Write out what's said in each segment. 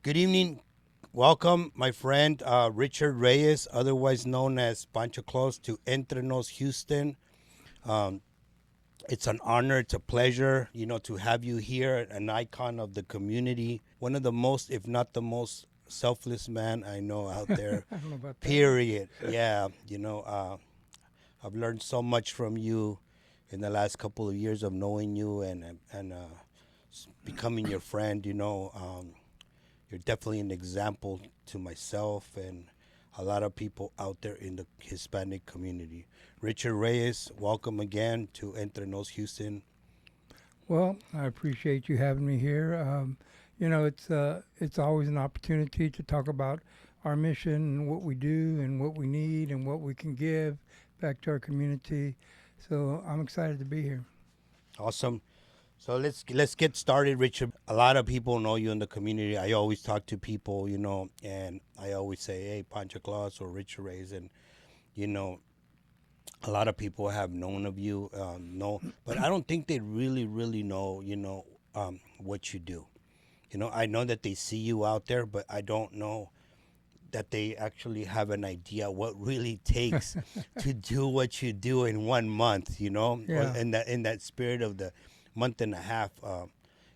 Good evening. Welcome, my friend Richard Reyes, otherwise known as Pancho Claus, to Entre Nos Houston. Um, it's an honor, it's a pleasure, to have you here, an icon of the community, one of the most, if not the most, selfless man I know out there. I don't know about that. Period. Yeah, I've learned so much from you in the last couple of years of knowing you and becoming your friend. You're definitely an example to myself and a lot of people out there in the Hispanic community. Richard Reyes, welcome again to Entre Nos Houston. Well, I appreciate you having me here. It's always an opportunity to talk about our mission and what we do and what we need and what we can give back to our community. So I'm excited to be here. Awesome. So let's get started, Richard. A lot of people know you in the community. I always talk to people, and I always say, "Hey, Pancho Claus or Richard Reyes," and you know, a lot of people have known of you, but I don't think they really know, what you do. I know that they see you out there, but I don't know that they actually have an idea what really takes to do what you do in 1 month. Or Yeah. in that spirit of the month and a half,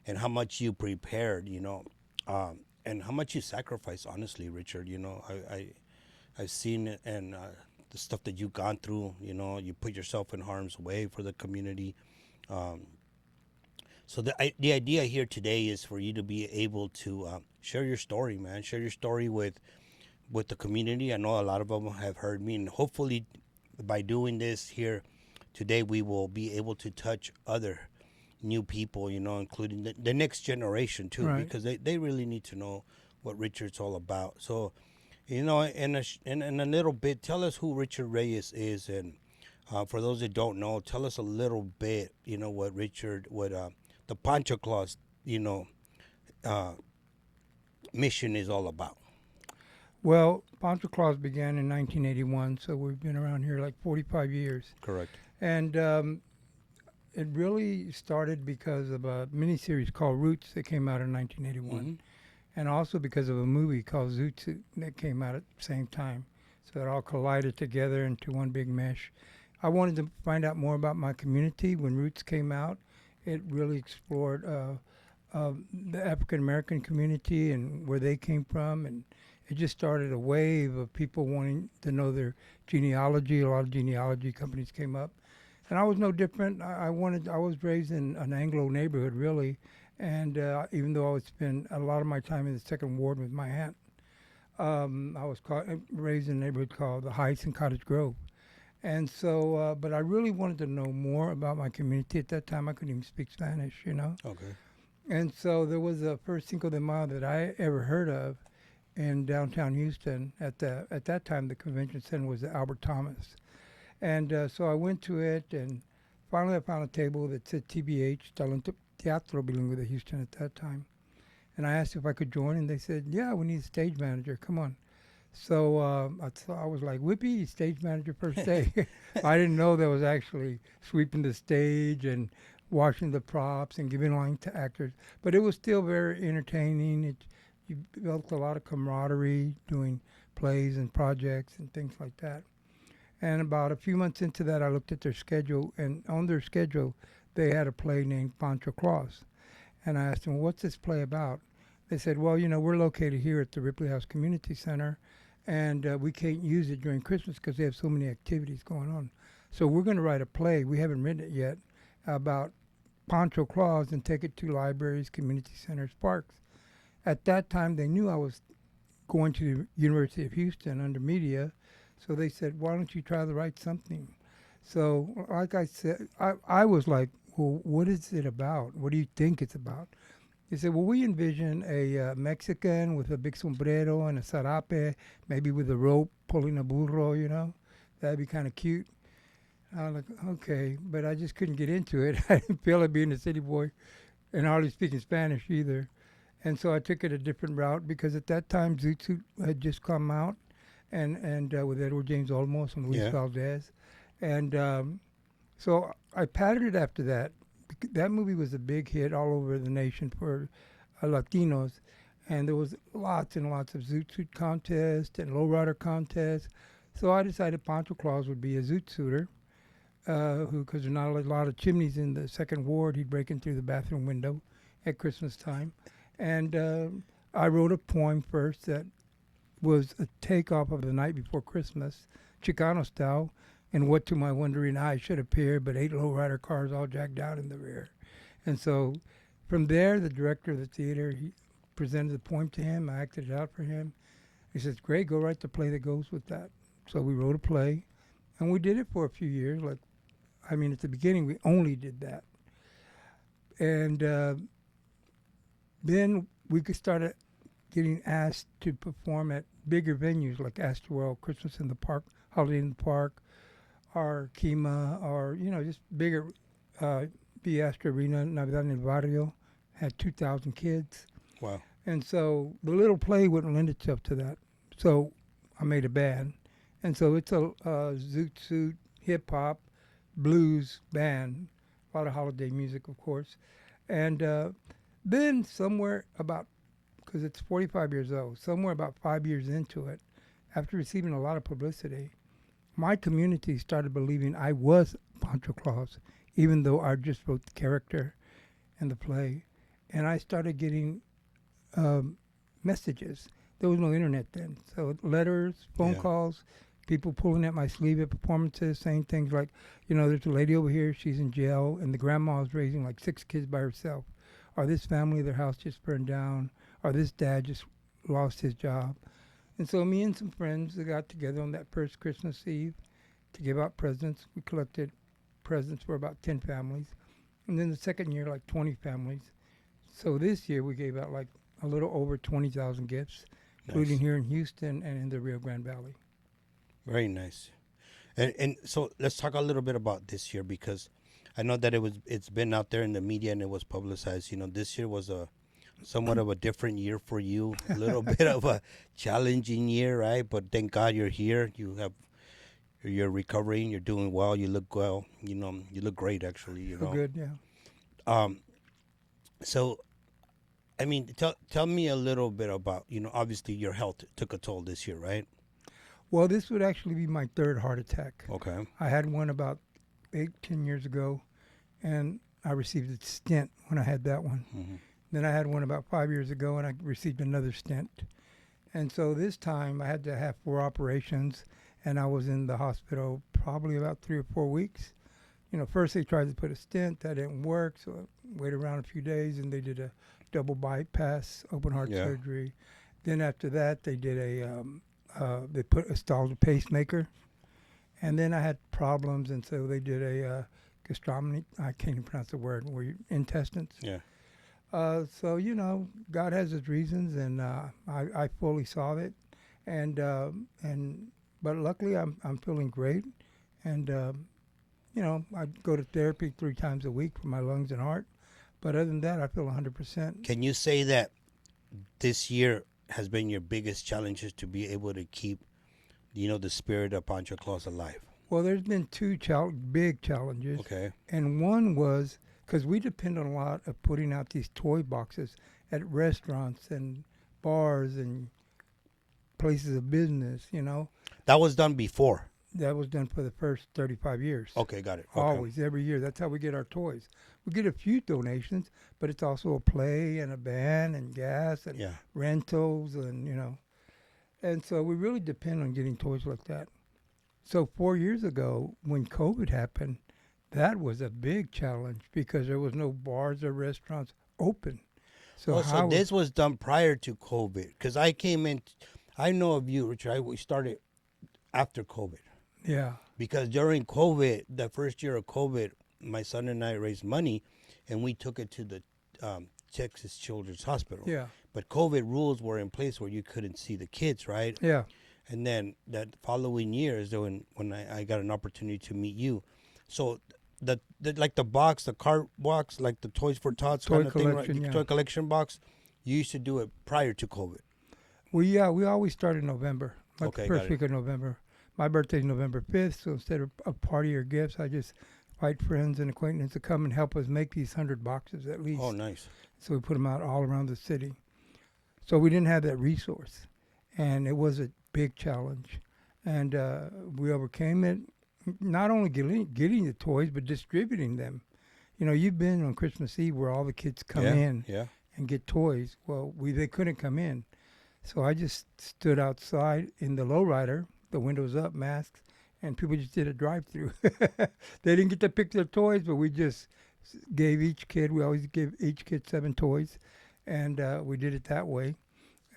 and how much you prepared. And how much you sacrifice. Honestly, Richard, I've seen it and. The stuff that you've gone through, you put yourself in harm's way for the community. Um, so the idea here today is for you to be able to share your story, man. Share your story with the community. I know a lot of them have heard me, and hopefully, by doing this here today, we will be able to touch other new people, including the next generation too, Right. because they really need to know what Richard's all about. So, in a little bit, tell us who Richard Reyes is, and for those that don't know, tell us a little bit, what the Pancho Claus, uh, mission is all about. Well, Pancho Claus began in 1981, so we've been around here like 45 years. Correct. And it really started because of a miniseries called Roots that came out in 1981. Mm-hmm. And also because of a movie called Zoot that came out at the same time. So it all collided together into one big mesh. I wanted to find out more about my community. When Roots came out, it really explored the African American community and where they came from. And it just started a wave of people wanting to know their genealogy. A lot of genealogy companies came up. And I was no different. I was raised in an Anglo neighborhood, really, and even though I would spend a lot of my time in the second ward with my aunt, I was raised in a neighborhood called the Heights in Cottage Grove. And so, but I really wanted to know more about my community. At that time, I couldn't even speak Spanish. Okay. And so there was a first Cinco de Mayo that I ever heard of in downtown Houston. At that time, the convention center was the Albert Thomas. And so I went to it, and finally I found a table that said TBH, Talento Teatro Bilingüe de Houston at that time. And I asked if I could join, and they said, yeah, we need a stage manager. Come on. So I was like, whippy, stage manager first day. I didn't know there was actually sweeping the stage and washing the props and giving line to actors. But it was still very entertaining. You built a lot of camaraderie doing plays and projects and things like that. And about a few months into that, I looked at their schedule, and on their schedule, they had a play named Pancho Claus. And I asked them, what's this play about? They said, well, we're located here at the Ripley House Community Center, and we can't use it during Christmas because they have so many activities going on. So we're going to write a play, we haven't written it yet, about Pancho Claus and take it to libraries, community centers, parks. At that time, they knew I was going to the University of Houston under media, so they said, why don't you try to write something? So, like I said, I was like, well, what is it about? What do you think it's about? They said, well, we envision a Mexican with a big sombrero and a sarape, maybe with a rope pulling a burro. That'd be kind of cute. I was like, okay, but I just couldn't get into it. I didn't feel like being a city boy and hardly speaking Spanish either. And so I took it a different route because at that time Zoot had just come out and with Edward James Olmos and Luis Yeah. Valdez. And so I patterned it after that. That movie was a big hit all over the nation for Latinos. and there was lots and lots of zoot suit contests and lowrider contests. So I decided Pancho Claus would be a zoot suiter, because there's not a lot of chimneys in the second ward. He'd break in through the bathroom window at Christmas time. And I wrote a poem first that was a takeoff of The Night Before Christmas, Chicano style, and what to my wondering eye should appear, but 8 lowrider cars all jacked out in the rear. And so from there, the director of the theater, he presented the poem to him. I acted it out for him. He says, great, go write the play that goes with that. So we wrote a play, and we did it for a few years. At the beginning, we only did that. And then we started getting asked to perform at bigger venues like Astor World, Christmas in the Park, Holiday in the Park, or Kima, or, just bigger. The Astor Arena, Navidad en el Barrio, had 2,000 kids. Wow. And so the little play wouldn't lend itself to that. So I made a band. And so it's a zoot suit, hip-hop, blues band, a lot of holiday music, of course. And then somewhere about, because it's 45 years old, somewhere about 5 years into it, after receiving a lot of publicity, my community started believing I was Pancho Claus, even though I just wrote the character and the play. And I started getting messages. There was no internet then. So letters, phone calls, people pulling at my sleeve at performances, saying things like, there's a lady over here, she's in jail, and the grandma is raising like 6 kids by herself. Or this family, their house just burned down. Or this dad just lost his job. And so me and some friends got together on that first Christmas Eve to give out presents. We collected presents for about 10 families. And then the second year, like 20 families. So this year we gave out like a little over 20,000 gifts, including here in Houston and in the Rio Grande Valley. Very nice. And so let's talk a little bit about this year, because I know that it's been out there in the media and it was publicized. This year was somewhat of a different year for you, a little bit of a challenging year, right? But thank God you're here. You're recovering. You're doing well. You look well. You look great, actually. Oh, good, yeah. So, tell me a little bit about, obviously your health took a toll this year, right? Well, this would actually be my third heart attack. Okay. I had one about 10 years ago, and I received a stent when I had that one. Mm-hmm. Then I had one about 5 years ago, and I received another stent. And so this time I had to have 4 operations, and I was in the hospital probably about 3 or 4 weeks. First they tried to put a stent. That didn't work, so I waited around a few days, and they did a double bypass, open heart surgery. Then after that, they did they installed a pacemaker. And then I had problems, and so they did a gastrostomy. I can't even pronounce the word, where your intestines. Yeah. So, God has his reasons, and I fully saw it. But luckily I'm feeling great. And, I go to therapy 3 times a week for my lungs and heart. But other than that, I feel 100%. Can you say that this year has been your biggest challenges to be able to keep, the spirit of Pancho Claus alive? Well, there's been 2 big challenges. Okay. And one was, because we depend on a lot of putting out these toy boxes at restaurants and bars and places of business, That was done before. That was done for the first 35 years. Okay, got it. Okay. Always, every year. That's how we get our toys. We get a few donations, but it's also a play and a band and gas and rentals and, And so we really depend on getting toys like that. So 4 years ago, when COVID happened, that was a big challenge because there was no bars or restaurants open. So this was done prior to COVID, because I came in. I know of you, Richard. We started after COVID. Yeah. Because during COVID, the first year of COVID, my son and I raised money, and we took it to the Texas Children's Hospital. Yeah. But COVID rules were in place where you couldn't see the kids, right? Yeah. And then that following year is when I got an opportunity to meet you. So the box, the cart box, like the Toys for Tots Toy kind of thing, right? collection, The yeah. toy collection box, you used to do it prior to COVID. Well, yeah, we always start in November, like Okay, the got first it. week of November. My birthday's November 5th, so instead of a party or gifts, I just invite friends and acquaintances to come and help us make these 100 boxes at least. Oh, nice. So we put them out all around the city. So we didn't have that resource, and it was a big challenge. And we overcame it, not only getting the toys, but distributing them. You know, you've been on Christmas Eve where all the kids come Yeah, in yeah. and get toys. Well, they couldn't come in. So I just stood outside in the lowrider, the windows up, masks, and people just did a drive-through. They didn't get to pick their toys, but we just gave each kid. We always give each kid 7 toys, and we did it that way.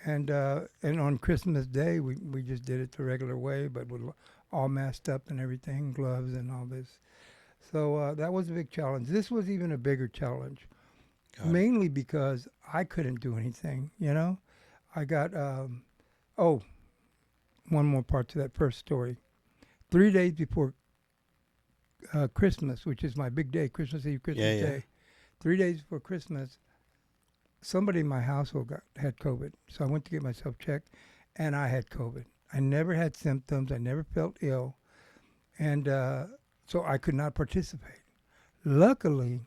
And on Christmas Day, we just did it the regular way, but with all masked up and everything, gloves and all this. So that was a big challenge. This was even a bigger challenge, Got it. mainly because I couldn't do anything. You know, I got oh, one more part to that first story. 3 days before Christmas, which is my big day, Christmas Eve, Christmas Yeah, yeah. Day. 3 days before Christmas, somebody in my household had COVID. So I went to get myself checked, and I had COVID. I never had symptoms. I never felt ill. And so I could not participate. Luckily,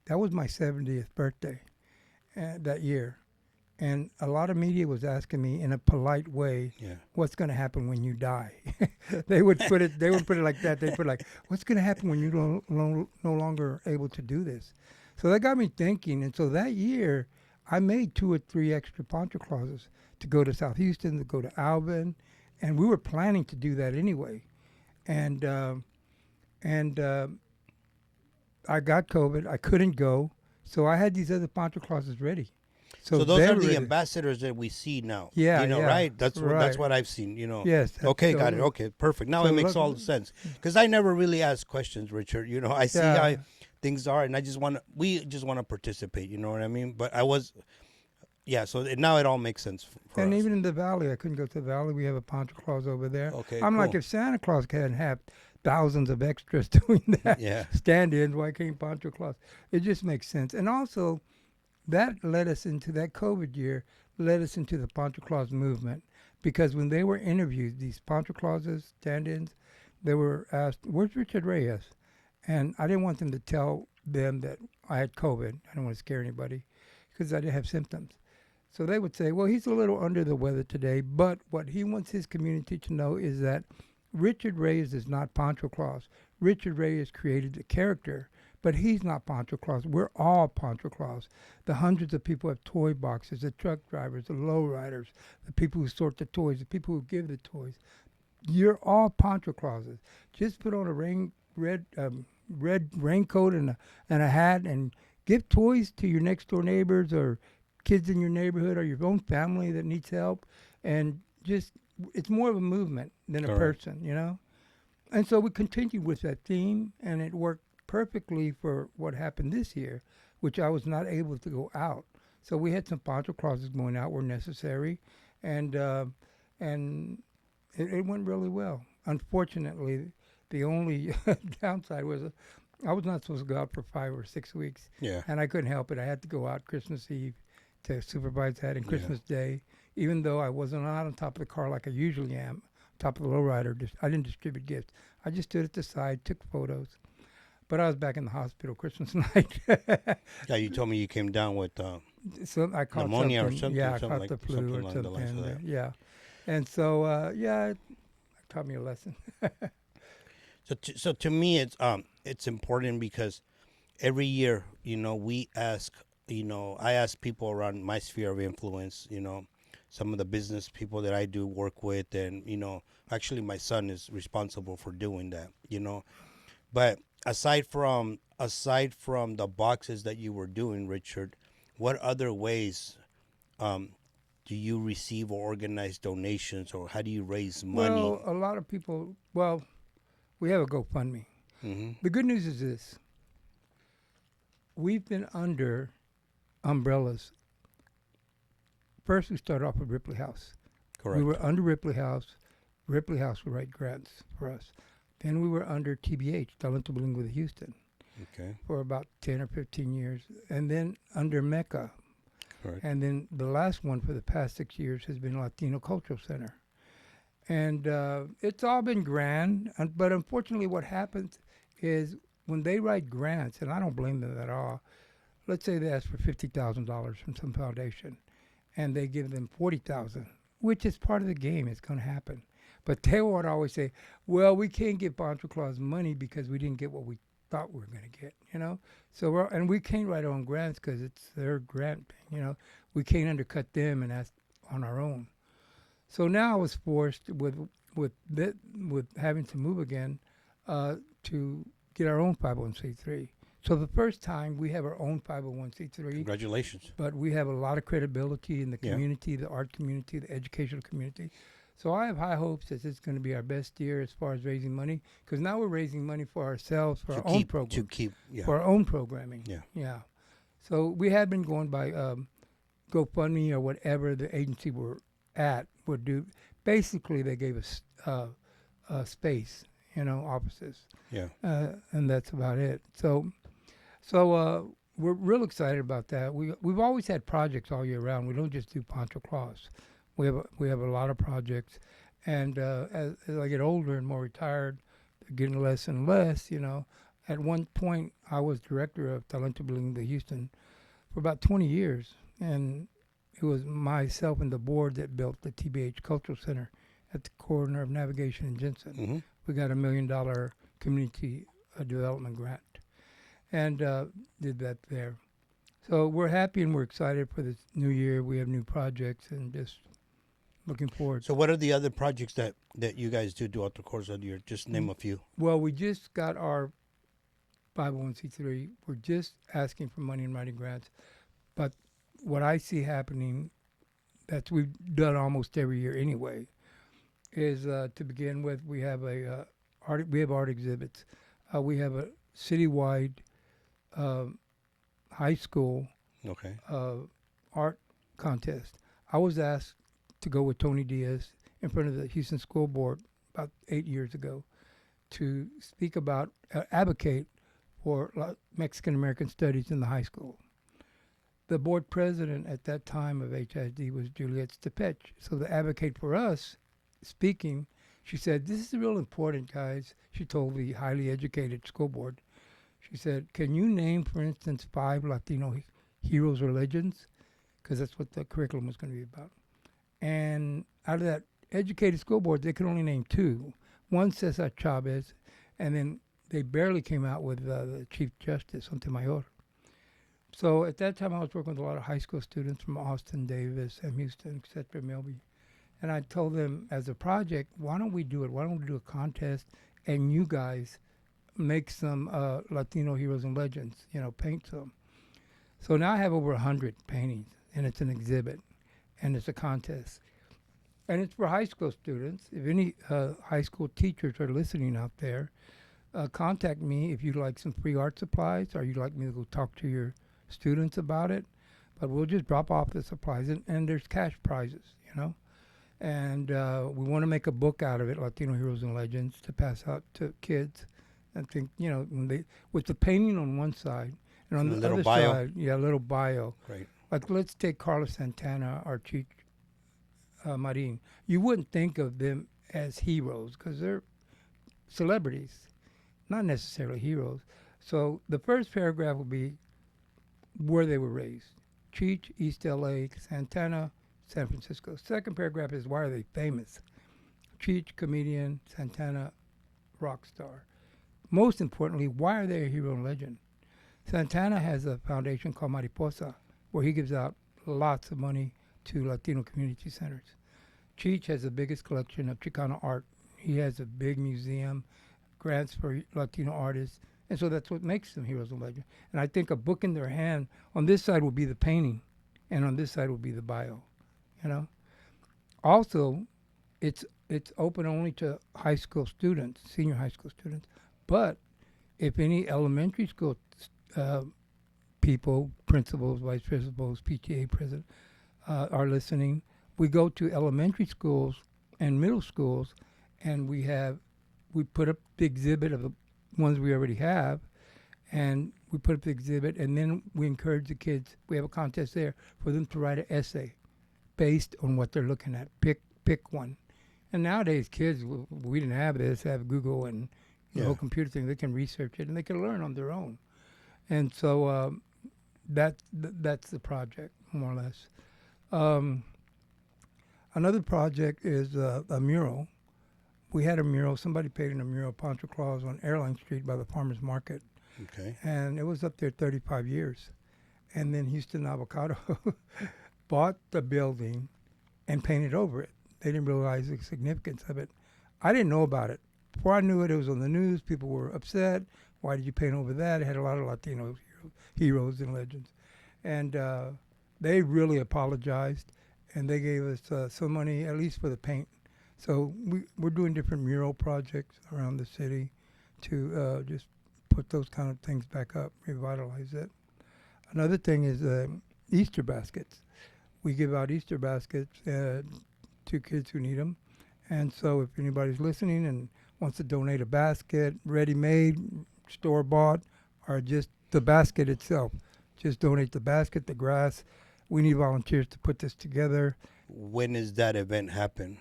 that was my 70th birthday that year. And a lot of media was asking me in a polite way, Yeah. what's going to happen when you die? They would put it like that. They put like, what's going to happen when you're no longer able to do this? So that got me thinking. And so that year, I made 2 or 3 extra Pancho Clauses to go to South Houston, to go to Alvin. And we were planning to do that anyway. And I got COVID. I couldn't go. So I had these other Pancho Clauses ready. So those they're are the ready. ambassadors that we see now. Yeah, You know, yeah, right? That's right. what I've seen, you know. Yes. Okay, so- got it. Okay, perfect. Now so it makes look- all sense. Because I never really ask questions, Richard. You know, I see Yeah. how things are, and we just want to participate, you know what I mean? But yeah, so now it all makes sense for And us. even in the valley, I couldn't go to the valley. We have a Pancho Claus over there. Okay, I'm like, cool. if Santa Claus can have thousands of extras doing that, Yeah. stand-ins, why can't Pancho Claus? It just makes sense. And also, that led us into that COVID year, led us into the Pancho Claus movement. Because when they were interviewed, these Pancho Clauses, stand-ins, they were asked, where's Richard Reyes? And I didn't want them to tell them that I had COVID. I didn't want to scare anybody because I didn't have symptoms. So they would say, well, he's a little under the weather today, but what he wants his community to know is that Richard Reyes is not Pancho Claus. Richard Reyes created the character, but he's not Pancho Claus. We're all Pancho Claus. The hundreds of people have toy boxes, the truck drivers, the lowriders, the people who sort the toys, the people who give the toys. You're all Pancho Clauses. Just put on a red raincoat and a hat and give toys to your next door neighbors or kids in your neighborhood or your own family that needs help. And just, it's more of a movement than a Correct. person, you know? And so we continued with that theme, and it worked perfectly for what happened this year, which I was not able to go out. So we had some Pancho Clauses going out where necessary, and it went really well. Unfortunately, the only downside was I was not supposed to go out for 5 or 6 weeks, Yeah. and I couldn't help it. I had to go out Christmas Eve to supervise that, and Yeah. Christmas Day, even though I wasn't out on top of the car like I usually am, top of the lowrider. I didn't distribute gifts. I just stood at the side, took photos. But I was back in the hospital Christmas night. Yeah, you told me you came down with So I caught pneumonia or something. something, Yeah, I something caught like- the flu something or along the lines of something. that. Yeah, and so yeah, it taught me a lesson. So to me, it's important because every year, you know, I ask people around my sphere of influence, you know, some of the business people that I do work with, and you know, actually my son is responsible for doing that, you know. But aside from the boxes that you were doing, Richard, what other ways do you receive or organize donations, or how do you raise money? Well, a lot of people. Well, we have a GoFundMe. Hmm. The good news is this: we've been under umbrellas. First, we started off with Ripley House. Correct. We were under Ripley House. Ripley House would write grants for us. Then we were under TBH, Talento Bilingüe de Houston, Okay. for about 10 or 15 years. And then under Mecca. Correct. And then the last one for the past 6 years has been Latino Cultural Center. And it's all been grand. But unfortunately, what happens is when they write grants, and I don't blame them at all, let's say they ask for $50,000 from some foundation. and they give them 40,000, which is part of the game. It's going to happen. But they would always say, "Well, we can't give Pancho Claus money because we didn't get what we thought we were going to get." So and we can't write our own grants because it's their grant. We can't undercut them and ask on our own. So now I was forced with having to move again to get our own 501c3. So the first time we have our own 501c3, Congratulations. but we have a lot of credibility in the Yeah. community, the art community, the educational community. So I have high hopes that it's going to be our best year as far as raising money, because now we're raising money for ourselves, for our own program, Yeah. for our own programming. Yeah. Yeah. So we had been going by GoFundMe or whatever the agency we're at would do. Basically, they gave us space, offices. Yeah. And that's about it. So we're real excited about that. We've always had projects all year round. We don't just do Pancho Claus. We have a lot of projects, and as I get older and more retired, they're getting less and less. At one point I was director of Talento Bilingüe de Houston for about 20 years, and it was myself and the board that built the TBH Cultural Center at the corner of Navigation and Jensen. Mm-hmm. We got $1 million community development grant, and did that there. So we're happy and we're excited for this new year. We have new projects and just looking forward. So what are the other projects that you guys do throughout the course of the year? Just name a few. Well, we just got our 501c3. We're just asking for money and writing grants. But what I see happening, that we've done almost every year anyway, is to begin with, we have art exhibits. We have a citywide high school Okay. art contest. I was asked to go with Tony Diaz in front of the Houston School Board about 8 years ago to speak about, advocate for Mexican American studies in the high school. The board president at that time of HISD was Juliet Stepech. So the advocate for us speaking, she said, "This is real important, guys." She told the highly educated school board. She said, "Can you name, for instance, 5 Latino heroes or legends?" Because that's what the curriculum was going to be about. And out of that educated school board, they could only name 2. One, Cesar Chavez, and then they barely came out with the Chief Justice, Sotomayor. So at that time, I was working with a lot of high school students from Austin, Davis, and Houston, et cetera, Milby. And I told them, as a project, why don't we do it? Why don't we do a contest and you guys make some Latino heroes and legends, paint some. So now I have over 100 paintings, and it's an exhibit, and it's a contest. And it's for high school students. If any high school teachers are listening out there, contact me if you'd like some free art supplies or you'd like me to go talk to your students about it. But we'll just drop off the supplies, and there's cash prizes, And we want to make a book out of it, Latino Heroes and Legends, to pass out to kids. I think, when with the painting on one side, and on the other side, a little bio. Right. Like, let's take Carlos Santana or Cheech Marin. You wouldn't think of them as heroes because they're celebrities, not necessarily heroes. So the first paragraph will be where they were raised. Cheech, East LA, Santana, San Francisco. Second paragraph is why are they famous? Cheech, comedian, Santana, rock star. Most importantly, why are they a hero and legend? Santana has a foundation called Mariposa, where he gives out lots of money to Latino community centers. Cheech has the biggest collection of Chicano art. He has a big museum, grants for Latino artists, and so that's what makes them heroes and legends. And I think a book in their hand, on this side will be the painting, and on this side will be the bio, Also, it's open only to high school students, senior high school students, but if any elementary school people, principals, vice principals, PTA president, are listening, we go to elementary schools and middle schools, and we put up the exhibit of the ones we already have, and we put up the exhibit, and then we encourage the kids. We have a contest there for them to write an essay based on what they're looking at. Pick one. And nowadays, kids, we didn't have this, have Google and the whole computer thing. They can research it, and they can learn on their own. And so that's the project, more or less. Um, Another project is a mural. We had a mural. Somebody painted a mural, Pancho Claus, on Airline Street by the farmers market, Okay. and it was up there 35 years. And then Houston Avocado bought the building and painted over it. They didn't realize the significance of it. I didn't know about it. Before I knew it, it was on the news. People were upset. Why did you paint over that? It had a lot of Latino heroes and legends. And they really apologized, and they gave us some money, at least for the paint. So we're doing different mural projects around the city to just put those kind of things back up, revitalize it. Another thing is Easter baskets. We give out Easter baskets to kids who need them. And so if anybody's listening and wants to donate a basket, ready-made, store-bought, or just the basket itself, just donate the basket, the grass. We need volunteers to put this together. When does that event happen?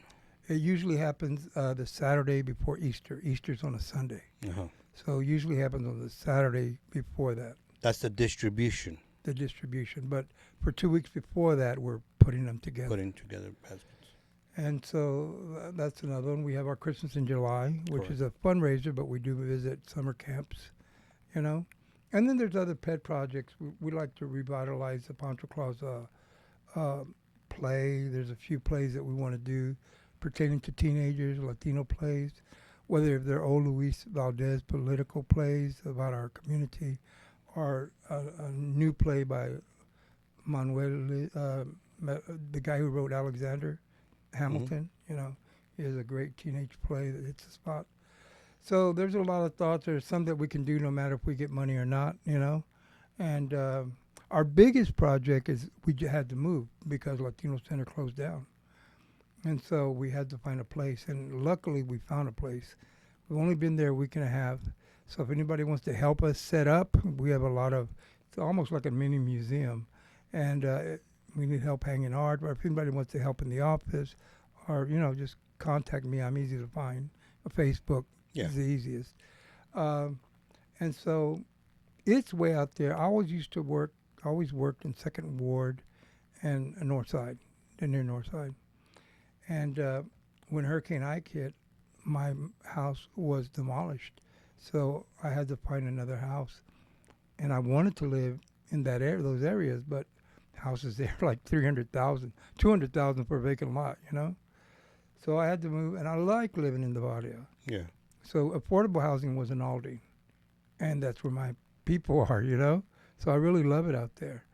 It usually happens the Saturday before Easter. Easter's on a Sunday. Uh-huh. So it usually happens on the Saturday before that, That's the distribution, the distribution. But for 2 weeks before that, we're putting them together. putting together baskets. And so that's another one. We have our Christmas in July, which Correct. is a fundraiser, but we do visit summer camps, you know. And then there's other pet projects. We like to revitalize the Pancho Claus play. There's a few plays that we want to do pertaining to teenagers, Latino plays, whether if they're old Luis Valdez political plays about our community, or a new play by Manuel, the guy who wrote Alexander Hamilton. You know, he has a great teenage play that hits the spot. So there's a lot of thoughts. There's some that we can do no matter if we get money or not, you know. And our biggest project is we had to move because Latino Center closed down. And so we had to find a place. And luckily we found a place. We've only been there a week and a half. So if anybody wants to help us set up, we have a lot of, it's almost like a mini museum. And we need help hanging art. Or if anybody wants to help in the office, or, you know, just contact me. I'm easy to find. Facebook is the easiest. And so it's way out there. I always worked in Second Ward and North Side, the near North Side. And when Hurricane Ike hit, my house was demolished. So I had to find another house. And I wanted to live in that area, those areas, but houses there like 300,000, 200,000 for a vacant lot, you know? So I had to move, and I like living in the barrio. Yeah. So affordable housing was in Aldi, and that's where my people are, you know? So I really love it out there.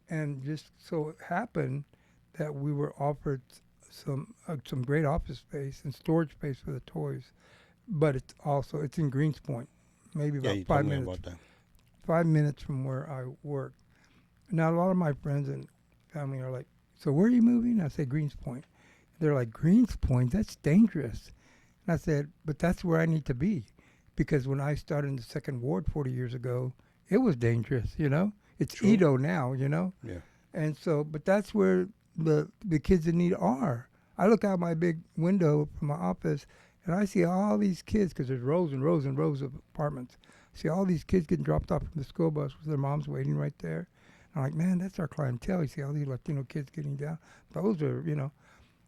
And just so it happened that we were offered some great office space and storage space for the toys, but it's in Greenspoint, maybe Yeah, about you 5 told me minutes. about that. 5 minutes from where I work. Now, a lot of my friends and family are like, so where are you moving? I say, Greenspoint. They're like, Greenspoint? That's dangerous. And I said, but that's where I need to be. Because when I started in the Second Ward 40 years ago, it was dangerous, you know? It's True. Edo now, you know? Yeah. And so, but that's where the kids in need are. I look out my big window from my office, and I see all these kids, because there's rows and rows and rows of apartments. See all these kids getting dropped off from the school bus with their moms waiting right there. I'm like, man, that's our clientele. You see all these Latino kids getting down. Those are, you know,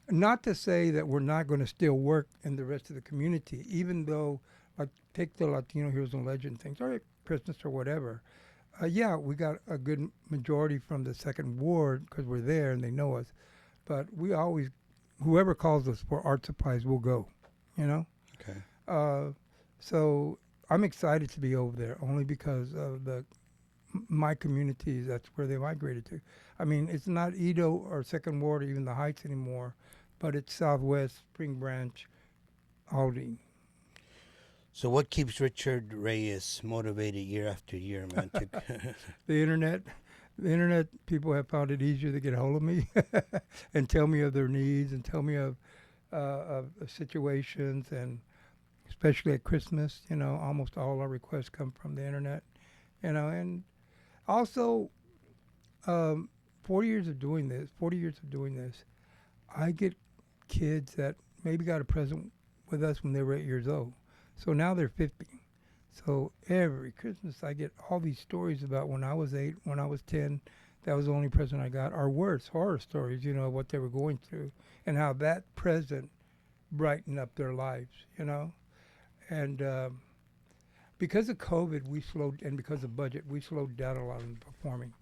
not to say that we're not going to still work in the rest of the community, even though, like, take the Latino Heroes and Legend things, or Christmas or whatever. Yeah, we got a good majority from the Second Ward because we're there and they know us. But we always, whoever calls us for art supplies, we'll go, you know? Okay. So I'm excited to be over there only because of my communities, that's where they migrated to. I mean, it's not Edo or Second Ward or even the Heights anymore, but it's Southwest, Spring Branch, Aldi. So what keeps Richard Reyes motivated year after year, man? The internet. The internet, people have found it easier to get a hold of me and tell me of their needs and tell me of situations, and especially at Christmas, you know, almost all our requests come from the internet, you know, and also 40 years of doing this, I get kids that maybe got a present with us when they were 8 years old. So now they're 50. So every Christmas I get all these stories about when I was 8, when I was 10, That was the only present I got. Our worst horror stories, what they were going through, and how that present brightened up their lives, And because of COVID, and because of budget, we slowed down a lot in performing.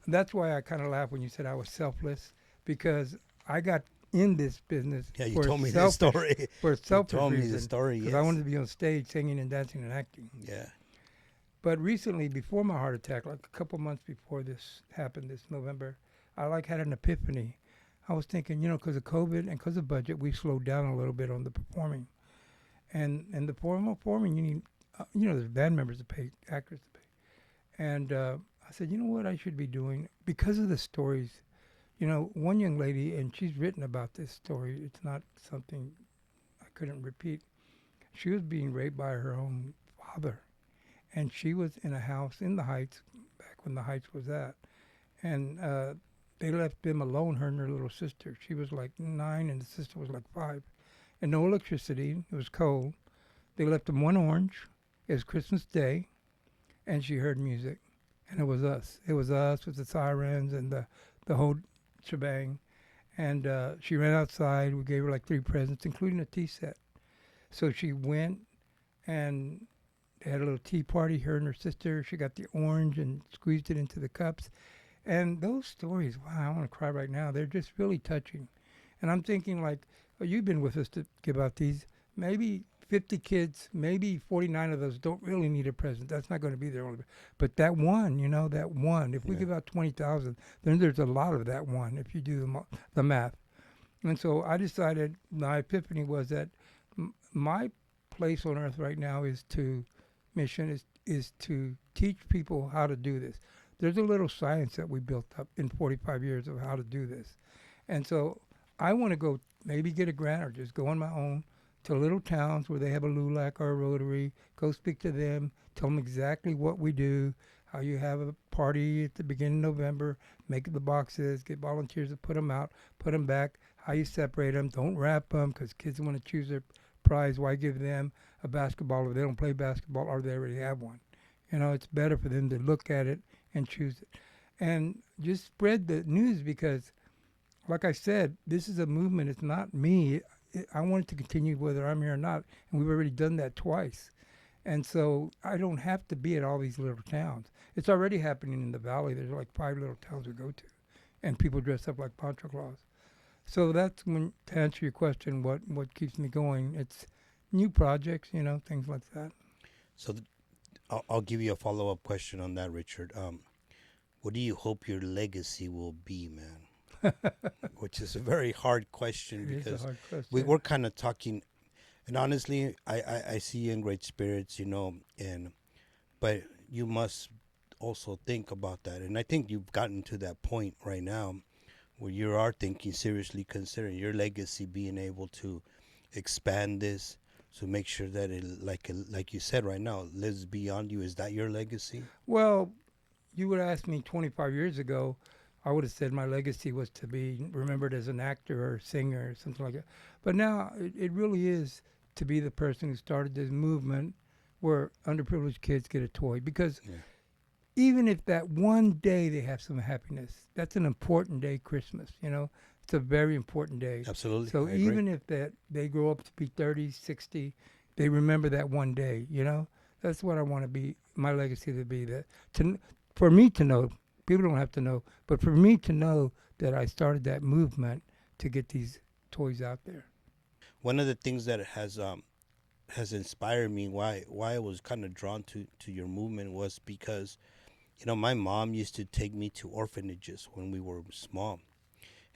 And that's why I kind of laughed when you said I was selfless, because I got in this business Yeah, you for told me the story. for a You selfish told me the reason, story. because Yes. I wanted to be on stage singing and dancing and acting. Yeah. But recently, before my heart attack, like a couple months before this happened, this November, I had an epiphany. I was thinking, because of COVID and because of budget, we slowed down a little bit on the performing. And the performing, you need, there's band members to pay, actors to pay. And I said, you know what I should be doing? Because of the stories, one young lady, and she's written about this story. It's not something I couldn't repeat. She was being raped by her own father. And she was in a house in the Heights, back when the Heights was that. And they left them alone, her and her little sister. She was like 9 and the sister was like 5. And no electricity. It was cold. They left them one orange. It was Christmas Day. And she heard music. And it was us. It was us with the sirens and the whole shebang. And she ran outside. We gave her like 3 presents, including a tea set. So she went and they had a little tea party, her and her sister. She got the orange and squeezed it into the cups. And those stories, wow, I want to cry right now. They're just really touching. And I'm thinking like, you've been with us to give out these. Maybe 50 kids, maybe 49 of those don't really need a present. That's not going to be their only. But that one, that one, if we give out 20,000, then there's a lot of that one if you do the math. And so I decided, my epiphany was that my place on earth right now is to teach people how to do this. There's a little science that we built up in 45 years of how to do this. And so I want to go maybe get a grant or just go on my own to little towns where they have a LULAC or a Rotary, go speak to them, tell them exactly what we do, how you have a party at the beginning of November, make the boxes, get volunteers to put them out, put them back, how you separate them, don't wrap them because kids want to choose their prize. Why give them a basketball if they don't play basketball or they already have one? It's better for them to look at it and choose it. And just spread the news because, like I said, this is a movement. It's not me. I want it to continue whether I'm here or not. And we've already done that twice. And so I don't have to be at all these little towns. It's already happening in the valley. There's like 5 little towns we go to. And people dress up like Pancho Claus. So that's to answer your question, what keeps me going. It's new projects, things like that. So I'll give you a follow-up question on that, Richard. What do you hope your legacy will be, man? Which is a very hard question because hard question. we're kind of talking, and honestly, I see you in great spirits, but you must also think about that. And I think you've gotten to that point right now where you are thinking seriously, considering your legacy, being able to expand this. So make sure that it, like you said right now, lives beyond you. Is that your legacy? Well, you would ask me 25 years ago, I would have said my legacy was to be remembered as an actor or singer or something like that. But now it really is to be the person who started this movement where underprivileged kids get a toy. Because even if that one day they have some happiness, that's an important day, Christmas, It's a very important day. Absolutely. So even if they grow up to be 30, 60, they remember that one day, That's what I want to be, my legacy to be. For me to know, people don't have to know, but for me to know that I started that movement to get these toys out there. One of the things that has inspired me, why I was kind of drawn to your movement, was because, my mom used to take me to orphanages when we were small.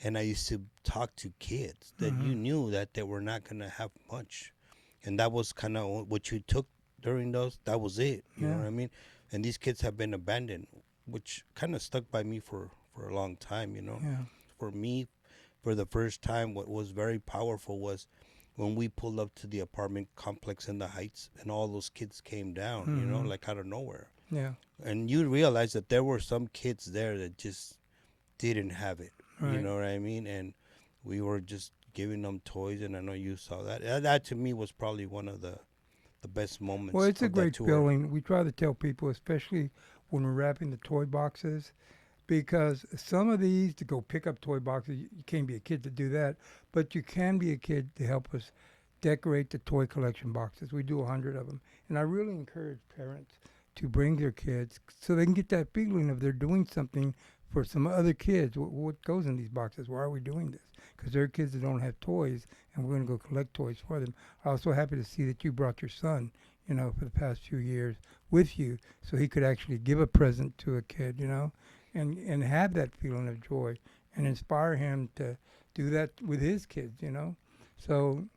And I used to talk to kids that you knew that they were not going to have much. And that was kind of what you took during those. That was it. You know what I mean? And these kids have been abandoned, which kind of stuck by me for a long time, Yeah. For me, for the first time, what was very powerful was when we pulled up to the apartment complex in the Heights and all those kids came down, like out of nowhere. Yeah. And you realize that there were some kids there that just didn't have it. Right. You know what I mean? And we were just giving them toys, and I know you saw that. That to me was probably one of the best moments. Well, it's a of that great tour. feeling. We try to tell people, especially when we're wrapping the toy boxes, because some of these to go pick up toy boxes, you can't be a kid to do that, but you can be a kid to help us decorate the toy collection boxes. We do 100 of them, and I really encourage parents to bring their kids so they can get that feeling of they're doing something for some other kids. What goes in these boxes? Why are we doing this? Because there are kids that don't have toys, and we're going to go collect toys for them. I'm also happy to see that you brought your son, for the past few years with you, so he could actually give a present to a kid, and have that feeling of joy and inspire him to do that with his kids. So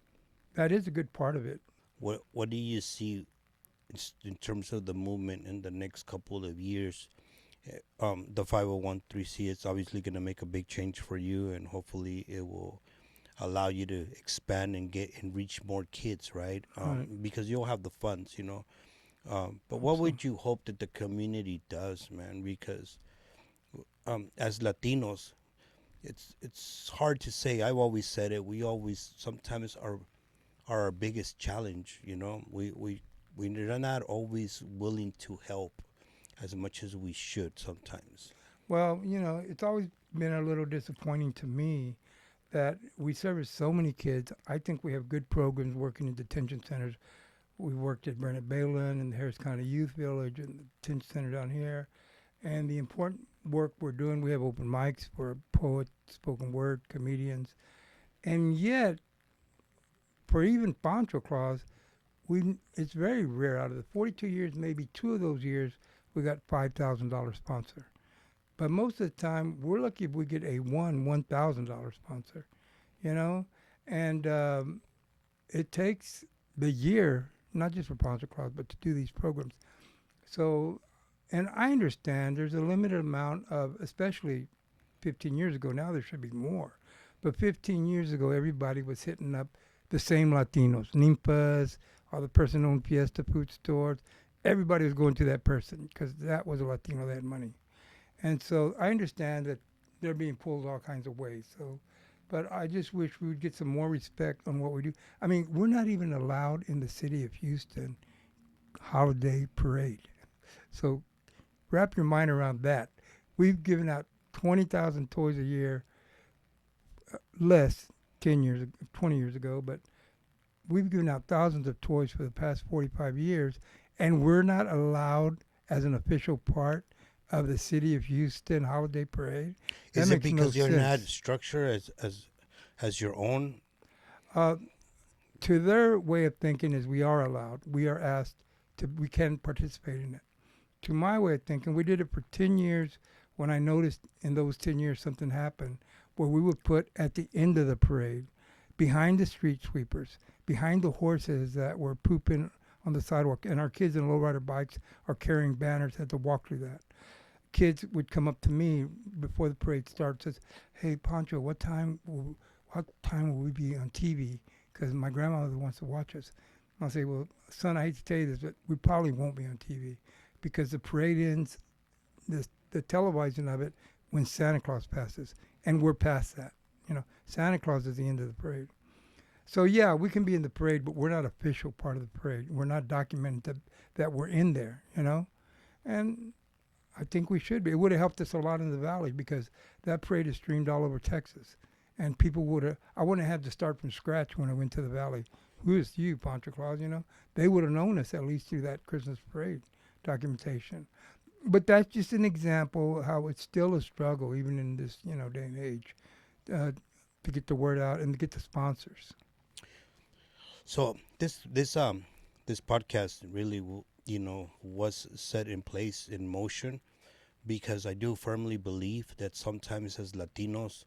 that is a good part of it. What do you see in terms of the movement in the next couple of years? The 501c is obviously going to make a big change for you, and hopefully it will allow you to expand and get and reach more kids, right? Right. Because you'll have the funds. But what So, would you hope that the community does, man? Because as Latinos, it's hard to say. I've always said it. We always sometimes are our biggest challenge. We're not always willing to help as much as we should sometimes. well, it's always been a little disappointing to me that we service so many kids. I think we have good programs working in detention centers. We worked at Burnett Balin and the Harris County Youth Village and the detention center down here. And the important work we're doing, we have open mics for poets, spoken word, comedians. And yet, for even Pancho Claus, it's very rare. Out of the 42 years, maybe 2 of those years, we got $5,000 sponsor. But most of the time, we're lucky if we get a $1,000 sponsor, you know? And it takes the year, not just for Pancho Claus, but to do these programs. So, and I understand there's a limited amount of, especially 15 years ago, now there should be more. But 15 years ago, everybody was hitting up the same Latinos, Nimpas, or the person who owned Fiesta food stores. Everybody was going to that person because that was a Latino that had money. And so I understand that they're being pulled all kinds of ways. So, but I just wish we would get some more respect on what we do. I mean, we're not even allowed in the city of Houston holiday parade. So wrap your mind around that. We've given out 20,000 toys a year, less 20 years ago, but we've given out thousands of toys for the past 45 years, and we're not allowed as an official part of the city of Houston holiday parade. That Is it makes no because you're not sense. structured as your own? Uh, to their way of thinking is we are allowed. We are asked to. We can participate in it. To my way of thinking, we did it for 10 years. When I noticed in those 10 years something happened, where we would put at the end of the parade, behind the street sweepers, behind the horses that were pooping on the sidewalk, and our kids in lowrider bikes are carrying banners, had to walk through that. Kids would come up to me before the parade starts, says, "Hey Pancho, what time will we be on TV? Because my grandmother wants to watch us." I'll say, "Well, son, I hate to tell you this, but we probably won't be on TV because the parade ends, the televising of it, when Santa Claus passes, and we're past that. Santa Claus is the end of the parade. So yeah, we can be in the parade, but we're not official part of the parade. We're not documented that we're in there. And I think we should be. It would have helped us a lot in the valley because that parade is streamed all over Texas, and people would have. I wouldn't have had to start from scratch when I went to the valley. Who is you, Pancho Claus? They would have known us at least through that Christmas parade documentation. But that's just an example of how it's still a struggle, even in this day and age, to get the word out and to get the sponsors. So this podcast really was set in place in motion because I do firmly believe that sometimes as Latinos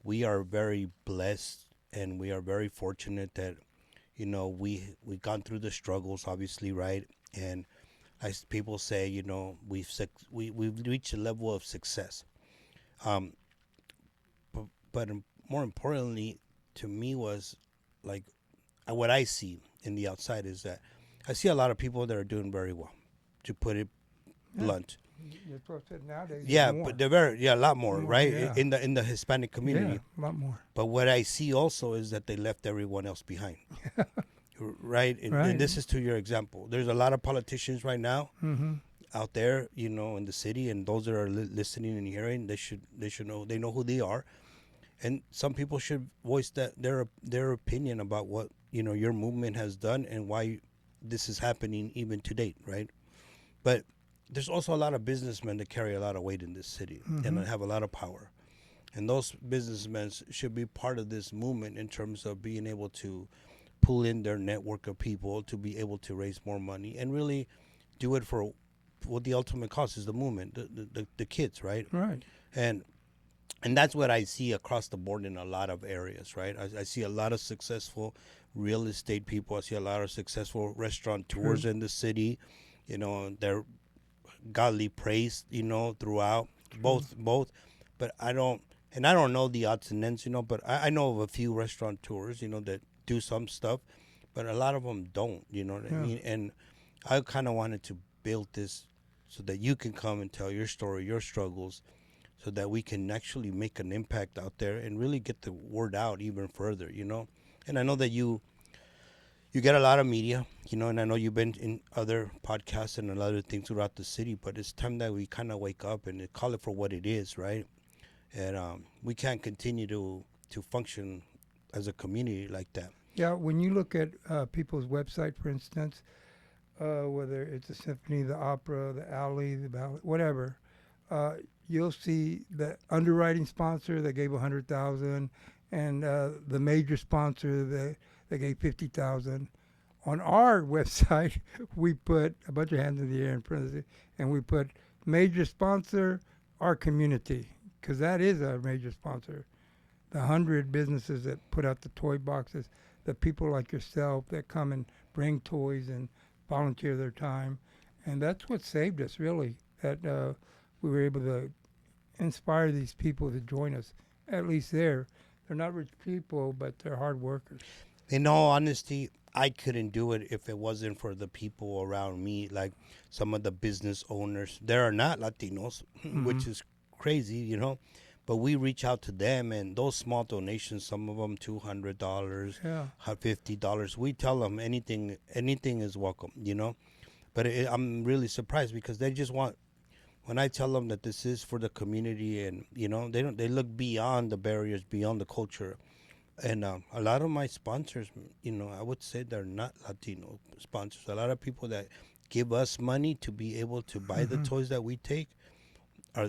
we are very blessed and we are very fortunate that we gone through the struggles, obviously, right? And as people say, we've reached a level of success. Um, but more importantly to me was like what I see in the outside is that I see a lot of people that are doing very well, to put it Yeah, blunt. that's what I said. Nowadays, there's Yeah, more, but they're a lot more, more. right? Yeah, In the Hispanic yeah, community. a lot more. But what I see also is that they left everyone else behind, right? And Right. this is to your example. There's a lot of politicians right now. Mm-hmm. out there, you know, in the city, and those that are listening and hearing, they should know, they know who they are, and some people should voice that their opinion about what, you know, your movement has done and why this is happening even to date, right? But there's also a lot of businessmen that carry a lot of weight in this city and have a lot of power, and those businessmen should be part of this movement in terms of being able to pull in their network of people to be able to raise more money and really do it for what the ultimate cause is, the movement, the kids, right? Right. And that's what I see across the board in a lot of areas, right? I see a lot of successful real estate people. I see a lot of successful restaurateurs in the city. You know, they're godly praised, you know, throughout both. But I don't know the odds and ends, you know, but I know of a few restaurateurs, you know, that do some stuff, but a lot of them don't, you know what I mean? And I kind of wanted to build this so that you can come and tell your story, your struggles, so that we can actually make an impact out there and really get the word out even further, you know? And I know that you get a lot of media, you know, and I know you've been in other podcasts and a lot of things throughout the city, but it's time that we kind of wake up and call it for what it is, right? And we can't continue to function as a community like that. Yeah, when you look at people's website, for instance, whether it's the symphony, the opera, the alley, the ballet, whatever, you'll see the underwriting sponsor that gave 100,000, and the major sponsor that gave 50,000. On our website, we put a bunch of hands in the air in parentheses, and we put major sponsor, our community, because that is our major sponsor. The 100 businesses that put out the toy boxes, the people like yourself that come and bring toys and volunteer their time. And that's what saved us, really, that we were able to inspire these people to join us. At least they're not rich people, but they're hard workers. In all honesty, I couldn't do it if it wasn't for the people around me, like some of the business owners. There are not Latinos, which is crazy, you know. But we reach out to them, and those small donations, some of them $200, Yeah. $50, we tell them anything is welcome, you know. But I'm really surprised because they just want, when I tell them that this is for the community, and you know, they look beyond the barriers, beyond the culture. And a lot of my sponsors, you know, I would say they're not Latino sponsors. A lot of people that give us money to be able to buy the toys that we take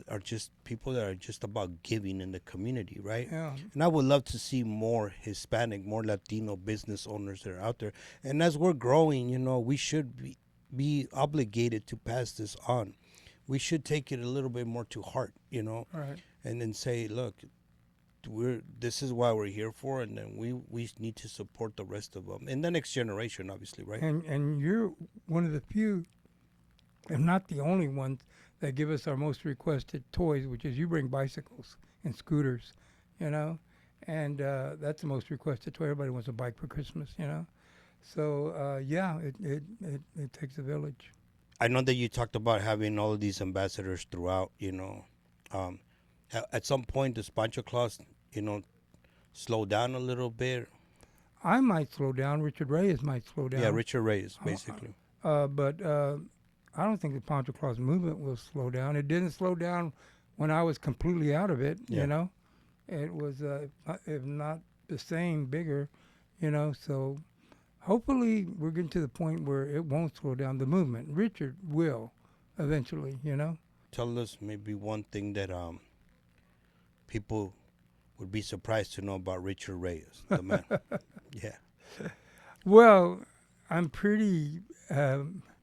are just people that are just about giving in the community, right? Yeah. And I would love to see more Hispanic, more Latino business owners that are out there. And as we're growing, you know, we should be obligated to pass this on. We should take it a little bit more to heart, you know, Right. and then say, look, this is why we're here for, and then we need to support the rest of them and the next generation, obviously, right? And you're one of the few, if not the only ones, that give us our most requested toys, which is you bring bicycles and scooters, you know, and that's the most requested toy. Everybody wants a bike for Christmas, you know. So yeah, it takes a village. I know that you talked about having all of these ambassadors throughout, you know. At some point, does Pancho Claus, you know, slow down a little bit? I might slow down. Richard Reyes might slow down. Yeah, Richard Reyes, basically. But I don't think the Pancho Claus movement will slow down. It didn't slow down when I was completely out of it, Yeah. you know. It was, if not the same, bigger, you know. So hopefully we're getting to the point where it won't slow down the movement. Richard will eventually, you know. Tell us maybe one thing that people would be surprised to know about Richard Reyes, the man. Yeah. Well, I'm pretty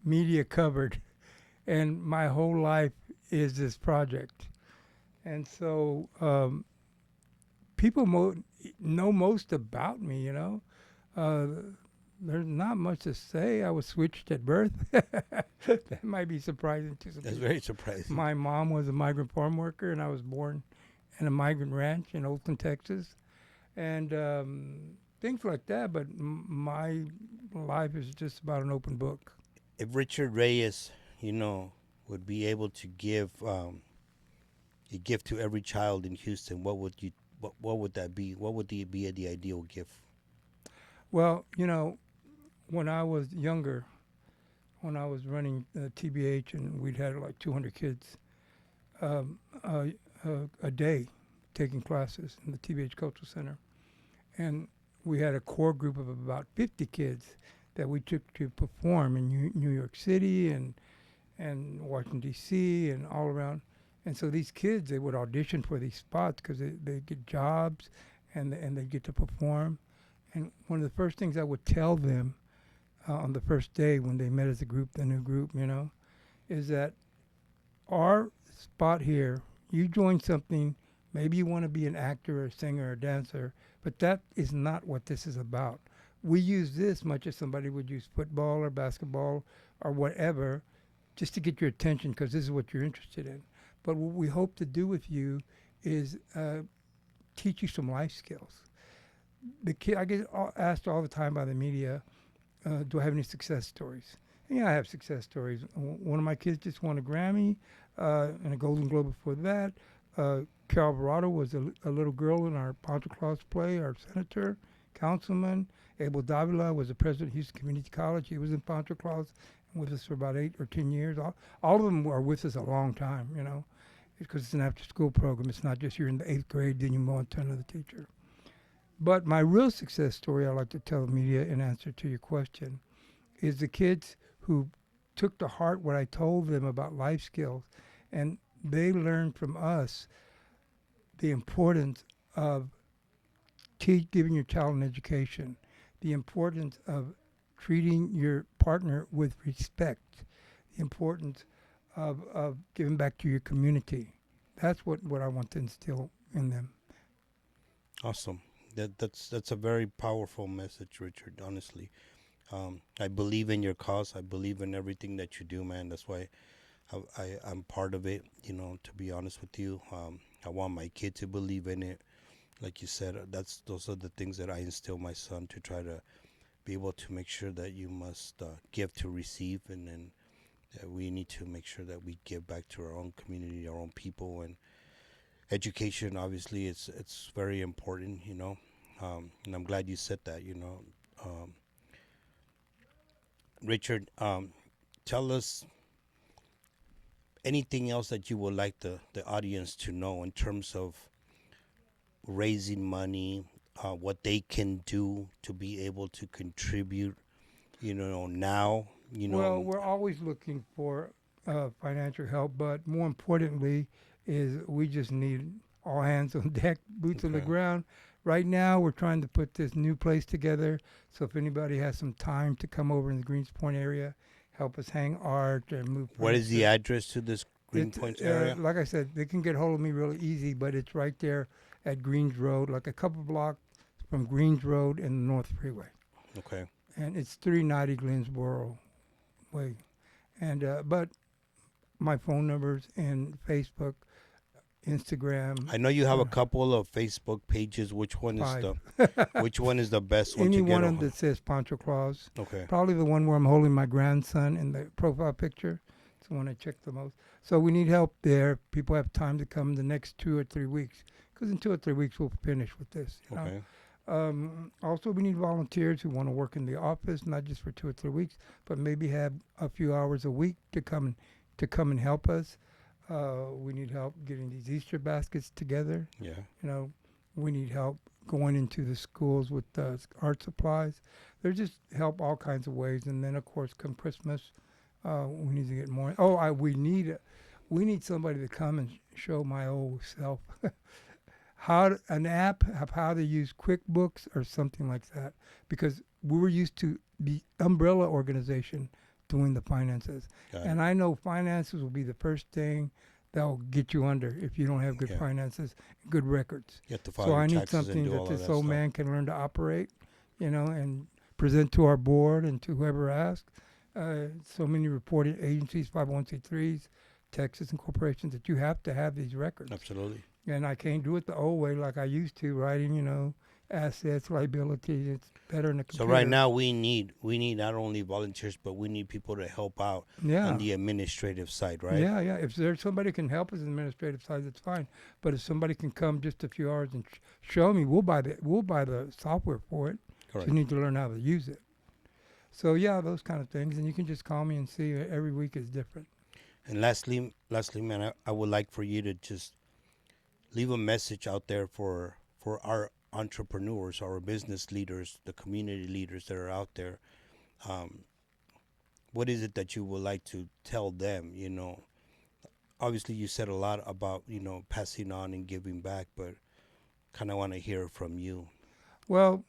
media covered, and my whole life is this project. And so people know most about me, you know. There's not much to say. I was switched at birth. That might be surprising to some That's people. very surprising. My mom was a migrant farm worker, and I was born in a migrant ranch in Oakland, Texas. And things like that, but my life is just about an open book. If Richard Reyes, you know, would be able to give a gift to every child in Houston, what would that be? What would be the ideal gift? Well, you know, when I was younger, when I was running TBH, and we'd had like 200 kids um, uh, a day taking classes in the TBH Cultural Center. And we had a core group of about 50 kids that we took to perform in New York City and Washington, D.C., and all around. And so these kids, they would audition for these spots because they get jobs and they get to perform. And one of the first things I would tell them on the first day when they met as a group, the new group, is that our spot here, you join something, maybe you want to be an actor or a singer or a dancer, but that is not what this is about. We use this much as somebody would use football or basketball or whatever just to get your attention because this is what you're interested in. But what we hope to do with you is teach you some life skills. I get asked all the time by the media, do I have any success stories? And yeah, I have success stories. One of my kids just won a Grammy and a Golden Globe before that. Carol Alvarado was a little girl in our Pancho Claus play, our senator, councilman. Abel Davila was the president of Houston Community College. He was in Pancho Claus and with us for about 8 or 10 years. All of them are with us a long time, because it's an after-school program. It's not just you're in the 8th grade, then you move on to another teacher. But my real success story I like to tell the media in answer to your question is the kids who took to heart what I told them about life skills, and they learned from us the importance of giving your child an education, the importance of treating your partner with respect, the importance of giving back to your community. That's what I want to instill in them. Awesome. That's a very powerful message, Richard. Honestly, I believe in your cause. I believe in everything that you do, man. That's why I'm part of it. To be honest with you, I want my kid to believe in it. Like you said, those are the things that I instill my son to try to be able to make sure that you must give to receive, and then we need to make sure that we give back to our own community, our own people, and education. Obviously, it's very important, and I'm glad you said that. Richard, tell us anything else that you would like the audience to know in terms of raising money, what they can do to be able to contribute, now. Well, we're always looking for financial help, but more importantly is we just need all hands on deck, boots on the ground. Right now, we're trying to put this new place together, so if anybody has some time to come over in the Greens Point area, help us hang art and move. What is the address to this Green Point area? Like I said, they can get hold of me really easy, but it's right there at Greens Road, like a couple blocks from Greens Road and the North Freeway. Okay. And it's 390 Glensboro Way. And but my phone numbers and Facebook, Instagram. I know you have a couple of Facebook pages. Which one is which one is the best one Any to get one on? of them that says Pancho Claus. Okay. Probably the one where I'm holding my grandson in the profile picture. It's the one I check the most. So we need help there. People have time to come the next 2 or 3 weeks, because in 2 or 3 weeks we'll finish with this. Okay. Also, we need volunteers who want to work in the office, not just for 2 or 3 weeks, but maybe have a few hours a week to come and help us. We need help getting these Easter baskets together. Yeah. We need help going into the schools with art supplies. There's just help all kinds of ways. And then, of course, come Christmas, we need to get more. We need somebody to come and show my old self an app of how to use QuickBooks or something like that, because we were used to the umbrella organization doing the finances. And I know finances will be the first thing that will get you under if you don't have good finances, good records. You have to file So your I need taxes something and do that all of this that old stuff. man can learn to operate, and present to our board and to whoever asks. So many reported agencies, 501c3s, Texas and corporations, that you have to have these records. Absolutely. And I can't do it the old way like I used to, writing, assets, liabilities. It's better in the computer. So right now we need not only volunteers, but we need people to help out on the administrative side, right? Yeah. If there's somebody can help us on the administrative side, that's fine. But if somebody can come just a few hours and show me, we'll buy the software for it. Correct. So you need to learn how to use it. So yeah, those kind of things, and you can just call me and see. Every week is different. And lastly, man, I would like for you to just leave a message out there for our entrepreneurs, our business leaders, the community leaders that are out there. Um, what is it that you would like to tell them? Obviously you said a lot about passing on and giving back, but kind of want to hear from you. Well,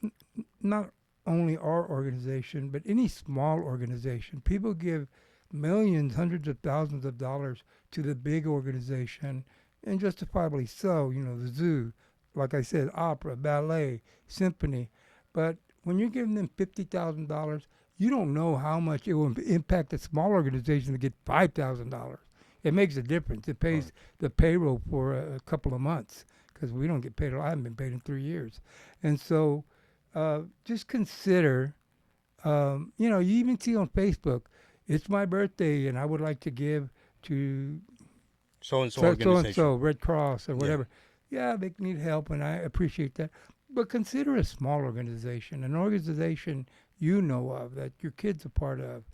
not only our organization, but any small organization. People give millions, hundreds of thousands of dollars to the big organization, and justifiably so. The zoo, like I said, opera, ballet, symphony. But when you're giving them $50,000, you don't know how much it will impact a small organization to get $5,000. It makes a difference. It pays Right. the payroll for a couple of months because we don't get paid. I haven't been paid in 3 years, and so just consider. You even see on Facebook, it's my birthday and I would like to give to So and so so and organization. so, Red Cross or Yeah. whatever. Yeah, they need help, and I appreciate that. But consider a small organization, an organization you know of that your kids are part of,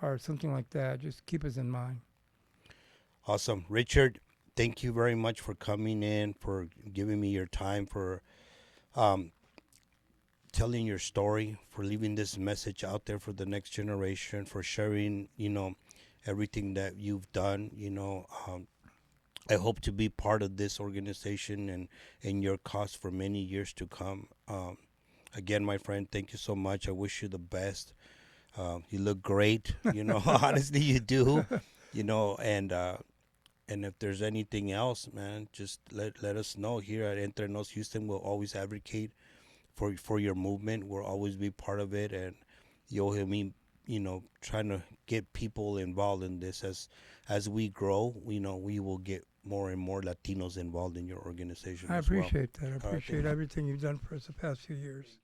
or something like that. Just keep us in mind. Awesome. Richard, thank you very much for coming in, for giving me your time, for um, telling your story, for leaving this message out there for the next generation, for sharing, everything that you've done. I hope to be part of this organization and your cause for many years to come. Again, my friend, thank you so much. I wish you the best. You look great. Honestly, you do. And if there's anything else, man, just let us know. Here at Entre Nos Houston, we'll always advocate for your movement. We'll always be part of it, and you'll hear me, trying to get people involved in this as we grow. We will get more and more Latinos involved in your organization I as well. appreciate that. I All right, appreciate everything you've done for us the past few years.